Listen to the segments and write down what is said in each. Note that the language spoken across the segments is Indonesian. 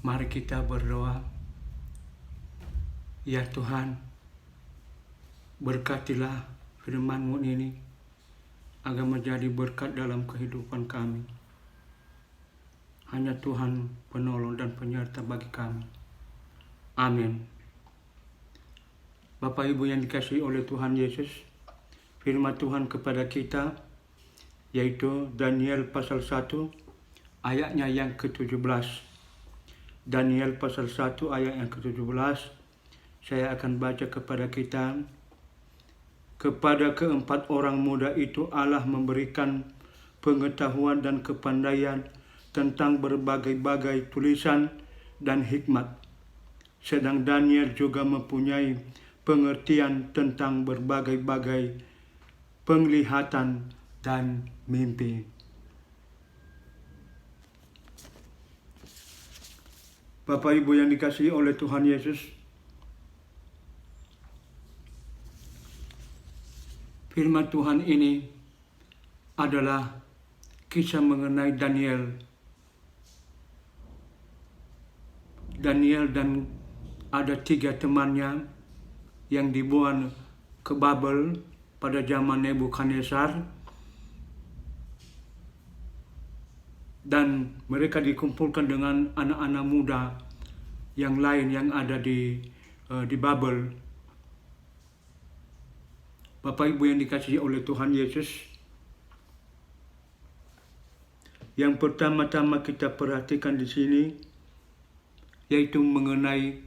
Mari kita berdoa. Ya Tuhan, berkatilah firman-Mu ini agar menjadi berkat dalam kehidupan kami. Hanya Tuhan penolong dan penyerta bagi kami. Amin. Bapak Ibu yang dikasihi oleh Tuhan Yesus, firman Tuhan kepada kita yaitu Daniel pasal 1 ayatnya yang ke-17. Daniel pasal 1 ayat yang ke-17, saya akan baca kepada kita. Kepada keempat orang muda itu Allah memberikan pengetahuan dan kepandaian tentang berbagai-bagai tulisan dan hikmat. Sedang Daniel juga mempunyai pengertian tentang berbagai-bagai penglihatan dan mimpi. Bapak Ibu yang dikasihi oleh Tuhan Yesus, firman Tuhan ini adalah kisah mengenai Daniel. Daniel dan ada 3 temannya yang dibawa ke Babel pada zaman Nebukadnezar, dan mereka dikumpulkan dengan anak-anak muda yang lain yang ada di Babel. Bapak Ibu yang dikasihi oleh Tuhan Yesus, yang pertama-tama kita perhatikan di sini yaitu mengenai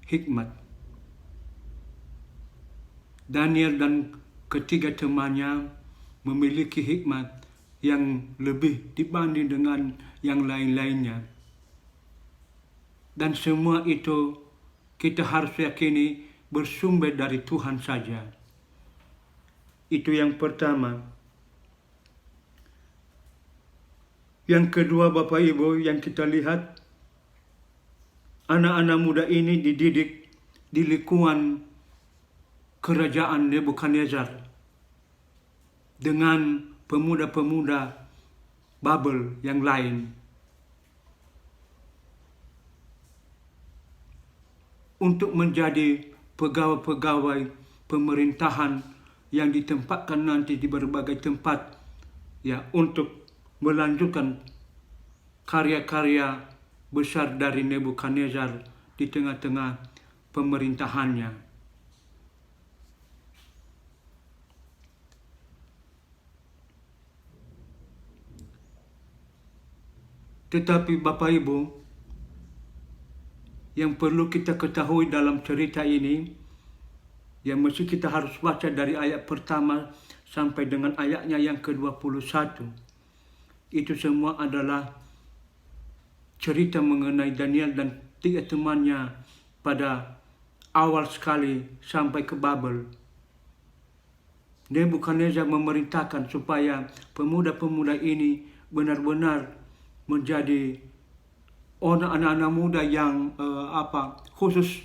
hikmat. Daniel dan ketiga temannya memiliki hikmat yang lebih dibanding dengan yang lain-lainnya. Dan semua itu kita harus yakini bersumber dari Tuhan saja. Itu yang pertama. Yang kedua, Bapak Ibu, yang kita lihat, anak-anak muda ini dididik di lingkungan kerajaan Nebukadnezar dengan pemuda-pemuda Babel yang lain. Untuk menjadi pegawai-pegawai pemerintahan yang ditempatkan nanti di berbagai tempat, ya, untuk melanjutkan karya-karya besar dari Nebukadnezar di tengah-tengah pemerintahannya. Tetapi Bapak Ibu, yang perlu kita ketahui dalam cerita ini, yang mesti kita harus baca dari ayat pertama sampai dengan ayatnya yang ke-21. Itu semua adalah cerita mengenai Daniel dan 3 temannya pada awal sekali sampai ke Babel. Nebukadnezar memerintahkan supaya pemuda-pemuda ini benar-benar menjadi anak-anak muda yang khusus.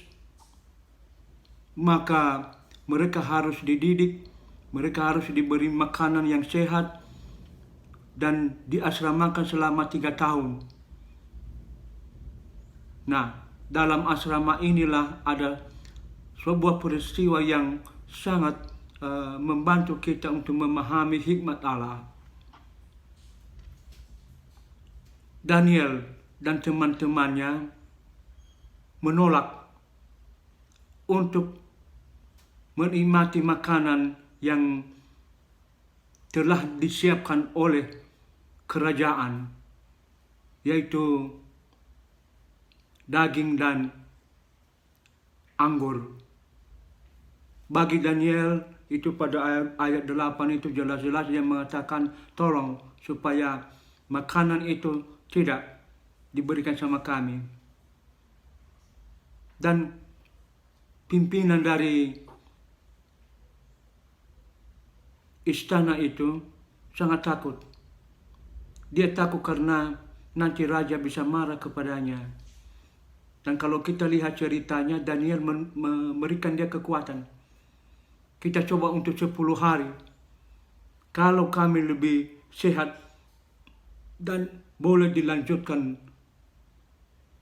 Maka mereka harus dididik, mereka harus diberi makanan yang sehat, dan diasramakan selama 3 tahun. Nah, dalam asrama inilah ada sebuah peristiwa yang sangat membantu kita untuk memahami hikmat Allah. Daniel dan teman-temannya menolak untuk menikmati makanan yang telah disiapkan oleh kerajaan, yaitu daging dan anggur. Bagi Daniel itu pada ayat 8 itu jelas-jelas dia mengatakan tolong supaya makanan itu tidak diberikan sama kami. Dan pimpinan dari istana itu sangat takut. Dia takut karena nanti raja bisa marah kepadanya. Dan kalau kita lihat ceritanya, Daniel memberikan dia kekuatan. Kita coba untuk 10 hari. Kalau kami lebih sehat dan boleh dilanjutkan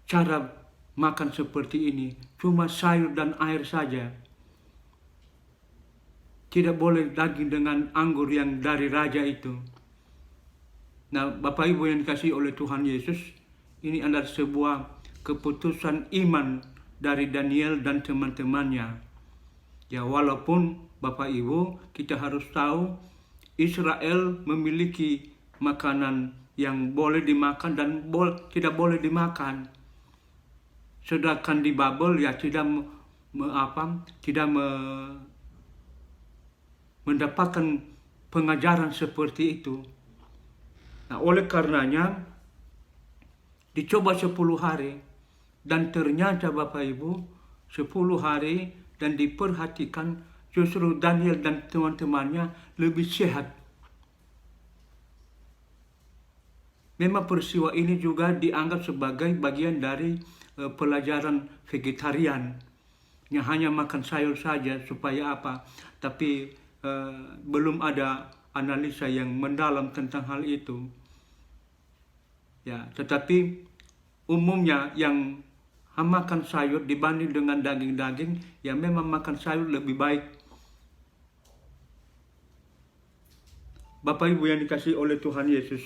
cara makan seperti ini, cuma sayur dan air saja. Tidak boleh daging dengan anggur yang dari raja itu. Nah, Bapak Ibu yang dikasihi oleh Tuhan Yesus, ini adalah sebuah keputusan iman dari Daniel dan teman-temannya. Ya, walaupun Bapak Ibu, kita harus tahu Israel memiliki makanan yang boleh dimakan dan tidak boleh dimakan. Sedangkan di Babel ya tidak mendapatkan pengajaran seperti itu. Nah, oleh karenanya dicoba 10 hari dan ternyata Bapak Ibu 10 hari dan diperhatikan justru Daniel dan teman-temannya lebih sehat. Memang peristiwa ini juga dianggap sebagai bagian dari pelajaran vegetarian yang hanya makan sayur saja supaya apa, tapi belum ada analisa yang mendalam tentang hal itu. Ya, tetapi umumnya yang makan sayur dibanding dengan daging-daging, ya memang makan sayur lebih baik. Bapak Ibu yang dikasihi oleh Tuhan Yesus,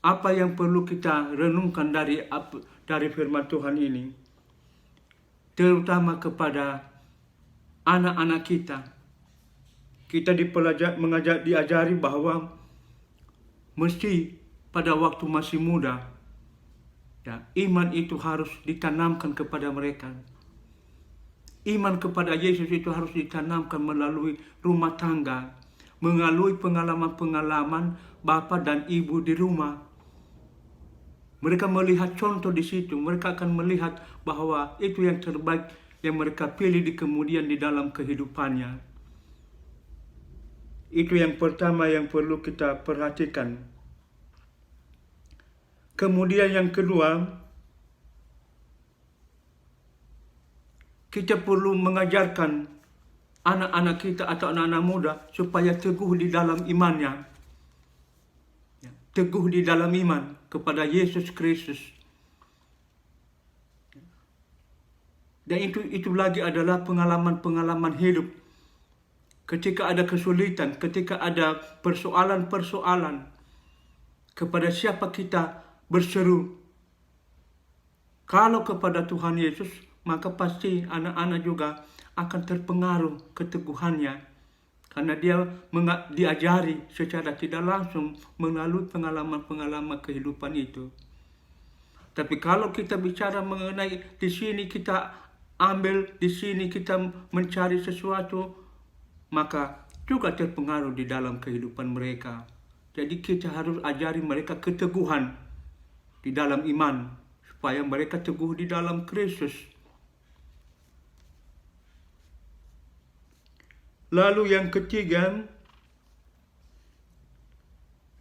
apa yang perlu kita renungkan dari firman Tuhan ini, terutama kepada anak-anak kita. Kita diajari bahwa mesti pada waktu masih muda, ya, iman itu harus ditanamkan kepada mereka. Iman kepada Yesus itu harus ditanamkan melalui rumah tangga, melalui pengalaman-pengalaman Bapak dan Ibu di rumah. Mereka melihat contoh di situ, mereka akan melihat bahwa itu yang terbaik yang mereka pilih di kemudian di dalam kehidupannya. Itu yang pertama yang perlu kita perhatikan. Kemudian yang kedua, kita perlu mengajarkan anak-anak kita atau anak-anak muda supaya teguh di dalam imannya. Teguh di dalam iman kepada Yesus Kristus. Dan itu lagi adalah pengalaman-pengalaman hidup. Ketika ada kesulitan, ketika ada persoalan-persoalan, kepada siapa kita berseru? Kalau kepada Tuhan Yesus, maka pasti anak-anak juga akan terpengaruh keteguhannya. Karena dia diajari secara tidak langsung melalui pengalaman-pengalaman kehidupan itu. Tapi kalau kita bicara mengenai di sini kita ambil, di sini kita mencari sesuatu, maka juga terpengaruh di dalam kehidupan mereka. Jadi kita harus ajari mereka keteguhan di dalam iman, supaya mereka teguh di dalam Kristus. Lalu yang ketiga,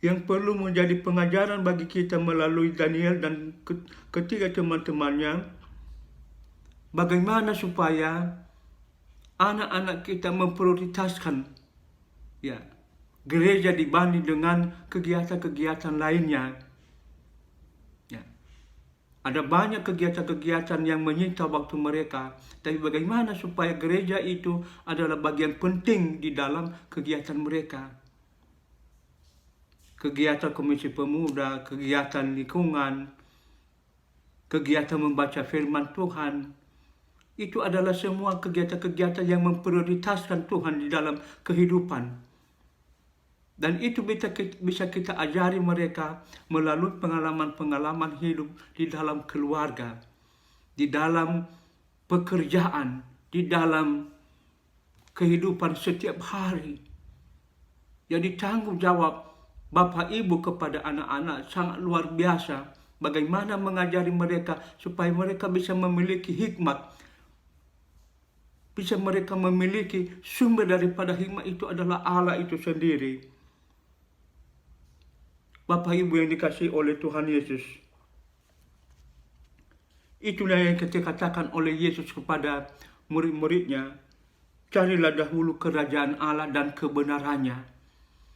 yang perlu menjadi pengajaran bagi kita melalui Daniel dan ketiga teman-temannya, bagaimana supaya anak-anak kita memprioritaskan gereja dibanding dengan kegiatan-kegiatan lainnya. Ada banyak kegiatan-kegiatan yang menyita waktu mereka, tapi bagaimana supaya gereja itu adalah bagian penting di dalam kegiatan mereka. Kegiatan komisi pemuda, kegiatan lingkungan, kegiatan membaca firman Tuhan, itu adalah semua kegiatan-kegiatan yang memprioritaskan Tuhan di dalam kehidupan. Dan itu bisa kita ajari mereka melalui pengalaman-pengalaman hidup di dalam keluarga, di dalam pekerjaan, di dalam kehidupan setiap hari. Jadi tanggung jawab Bapak Ibu kepada anak-anak sangat luar biasa. Bagaimana mengajari mereka supaya mereka bisa memiliki hikmat, bisa mereka memiliki sumber daripada hikmat itu adalah Allah itu sendiri. Bapak Ibu yang dikasihi oleh Tuhan Yesus, itulah yang dikatakan oleh Yesus kepada murid-muridnya, carilah dahulu kerajaan Allah dan kebenarannya,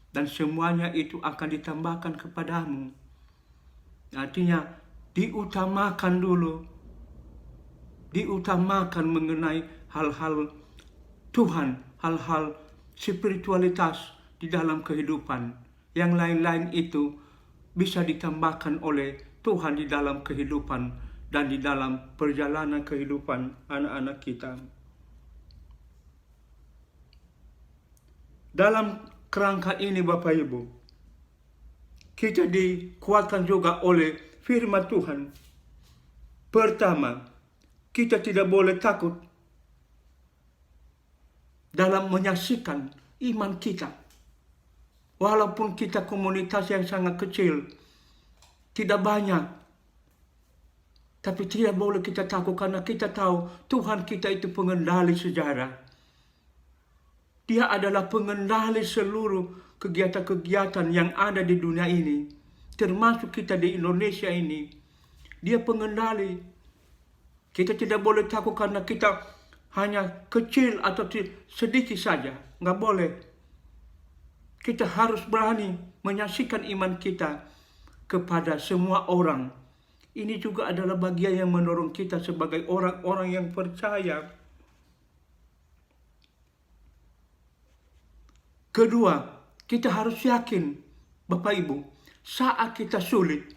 dan semuanya itu akan ditambahkan kepadamu. Artinya diutamakan dulu. Diutamakan mengenai hal-hal Tuhan, hal-hal spiritualitas di dalam kehidupan. Yang lain-lain itu bisa ditambahkan oleh Tuhan di dalam kehidupan dan di dalam perjalanan kehidupan anak-anak kita. Dalam kerangka ini Bapak Ibu, kita dikuatkan juga oleh firman Tuhan. Pertama, kita tidak boleh takut dalam menyaksikan iman kita. Walaupun kita komunitas yang sangat kecil, tidak banyak, tapi tidak boleh kita takut karena kita tahu Tuhan kita itu pengendali sejarah. Dia adalah pengendali seluruh kegiatan-kegiatan yang ada di dunia ini, termasuk kita di Indonesia ini. Dia pengendali. Kita tidak boleh takut karena kita hanya kecil atau sedikit saja. Nggak boleh. Kita harus berani menyaksikan iman kita kepada semua orang. Ini juga adalah bagian yang mendorong kita sebagai orang-orang yang percaya. Kedua, kita harus yakin, Bapak Ibu, saat kita sulit,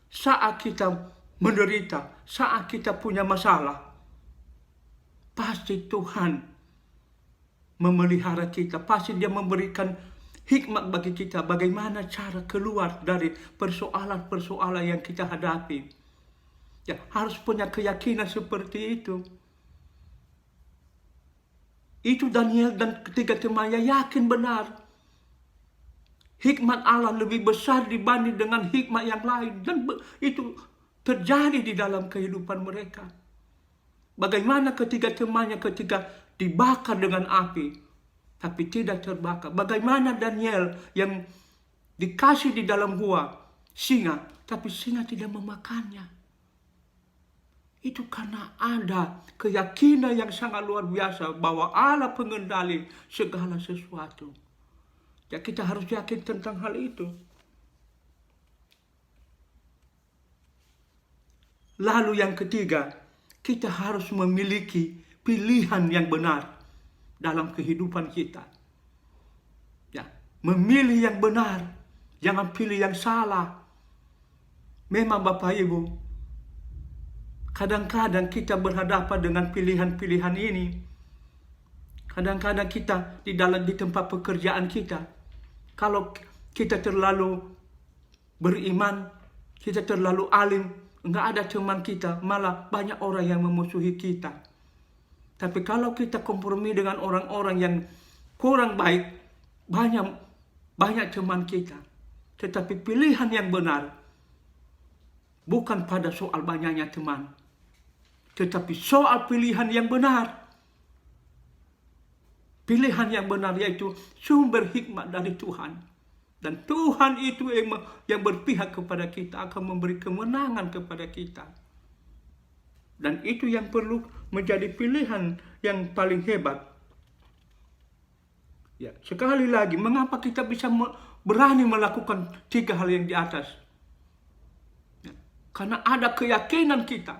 saat kita menderita, saat kita punya masalah, pasti Tuhan memelihara kita. Pasti Dia memberikan hikmat bagi kita bagaimana cara keluar dari persoalan-persoalan yang kita hadapi. Ya, harus punya keyakinan seperti itu. Itu Daniel dan ketiga temannya yakin benar. Hikmat Allah lebih besar dibanding dengan hikmat yang lain. Dan itu terjadi di dalam kehidupan mereka. Bagaimana ketiga temannya ketika dibakar dengan api, tapi tidak terbakar. Bagaimana Daniel yang dikasih di dalam gua singa, tapi singa tidak memakannya. Itu karena ada keyakinan yang sangat luar biasa bahwa Allah pengendali segala sesuatu. Ya, kita harus yakin tentang hal itu. Lalu yang ketiga, kita harus memiliki pilihan yang benar dalam kehidupan kita. Ya, memilih yang benar, jangan pilih yang salah. Memang Bapak Ibu, kadang-kadang kita berhadapan dengan pilihan-pilihan ini. Kadang-kadang kita di tempat pekerjaan kita, kalau kita terlalu beriman, kita terlalu alim, enggak ada teman kita, malah banyak orang yang memusuhi kita. Tapi kalau kita kompromi dengan orang-orang yang kurang baik, banyak teman kita. Tetapi pilihan yang benar bukan pada soal banyaknya teman, tetapi soal pilihan yang benar. Pilihan yang benar yaitu sumber hikmat dari Tuhan. Dan Tuhan itu yang berpihak kepada kita, akan memberi kemenangan kepada kita. Dan itu yang perlu menjadi pilihan yang paling hebat. Ya, sekali lagi, mengapa kita bisa berani melakukan 3 hal yang di atas? Ya, karena ada keyakinan kita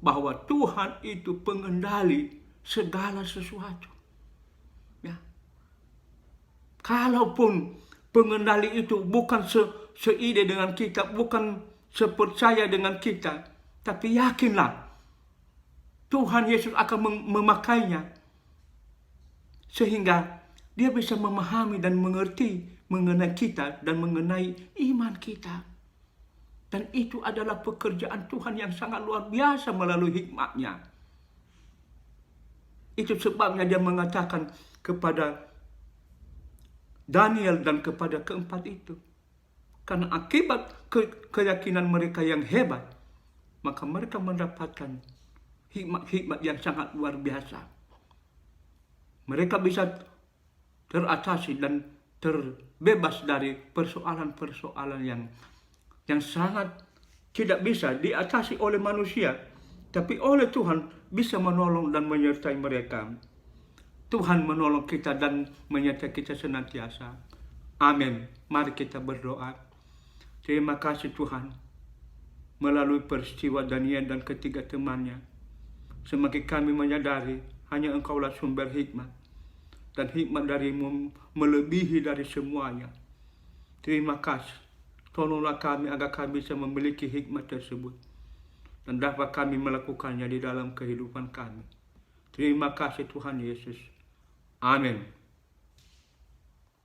bahwa Tuhan itu pengendali segala sesuatu. Kalaupun pengendali itu bukan seide dengan kita, bukan sepercaya dengan kita, tapi yakinlah Tuhan Yesus akan memakainya sehingga Dia bisa memahami dan mengerti mengenai kita dan mengenai iman kita. Dan itu adalah pekerjaan Tuhan yang sangat luar biasa melalui hikmat-Nya. Itu sebabnya Dia mengatakan kepada Daniel dan kepada keempat itu. Karena akibat keyakinan mereka yang hebat, maka mereka mendapatkan hikmat-hikmat yang sangat luar biasa. Mereka bisa teratasi dan terbebas dari persoalan-persoalan yang sangat tidak bisa diatasi oleh manusia, tapi oleh Tuhan bisa menolong dan menyertai mereka. Tuhan menolong kita dan menyertai kita senantiasa. Amin. Mari kita berdoa. Terima kasih Tuhan. melalui peristiwa Daniel dan ketiga temannya. Semakin kami menyadari hanya Engkaulah sumber hikmat, dan hikmat darimu melebihi dari semuanya. Terima kasih. Tolonglah kami agar kami bisa memiliki hikmat tersebut dan dapat kami melakukannya di dalam kehidupan kami. Terima kasih Tuhan Yesus. Amin.